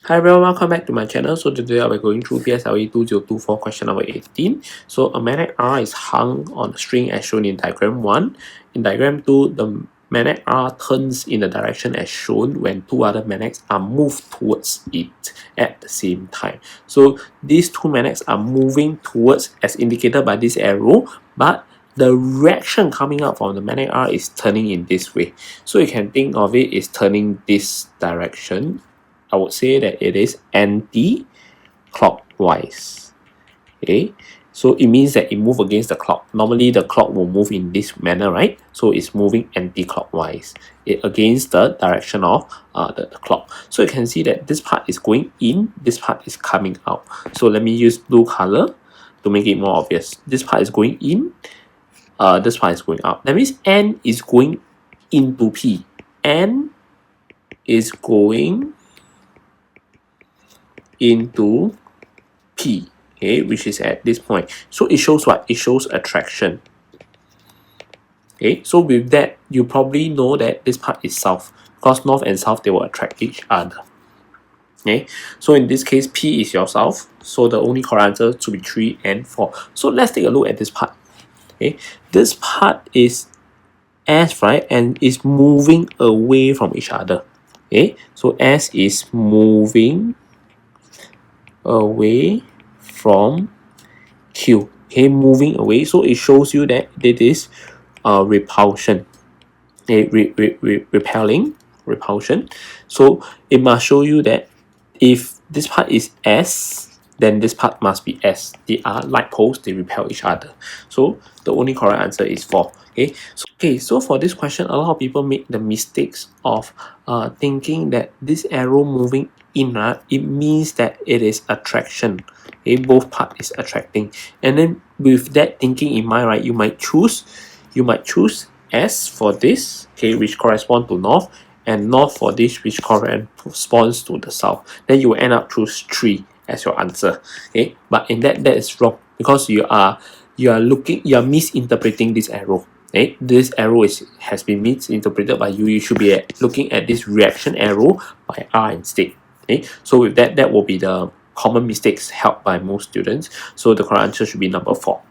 Hi everyone, welcome back to my channel. So today I'll be going through PSLE 2024 question number 18. So a magnet R is hung on a string as shown in diagram 1. In diagram 2, the magnet R turns in the direction as shown when two other magnets are moved towards it at the same time. So these two magnets are moving towards as indicated by this arrow, but the reaction coming out from the magnet R is turning in this way. So you can think of it as turning this direction. I would say that it is anti-clockwise. Okay, so it means that it moves against the clock. Normally the clock will move in this manner, right? So it's moving anti-clockwise against the direction of the clock. So you can see that this part is going in, this part is coming out. So let me use blue color to make it more obvious. This part is going in, this part is going out. That means N is going into P. N is going into P, okay, which is at this point. So it shows what? It shows attraction. Okay, so with that, you probably know that this part is south, because north and south, they will attract each other. Okay, so in this case, P is your south, so the only correct answer should be 3 and 4. So let's take a look at this part. Okay, this part is S, right, and is moving away from each other. Okay, so S is moving away from Q. Okay, moving away. So it shows you that it is repulsion. Okay, repelling, repulsion. So it must show you that if this part is S, then this part must be S. They are like poles, they repel each other. So the only correct answer is 4. Okay, so for this question, a lot of people make the mistakes of thinking that this arrow moving in, it means that it is attraction. Okay, both part is attracting. And then with that thinking in mind, right, you might choose S for this, okay, which corresponds to north, and north for this, which corresponds to the south. Then you will end up choose 3 as your answer. Okay, but in that is wrong, because you are misinterpreting this arrow. Okay, this arrow has been misinterpreted by you. You should be looking at this reaction arrow by R instead. Okay, so with that will be the common mistakes held by most students. So the correct answer should be number 4.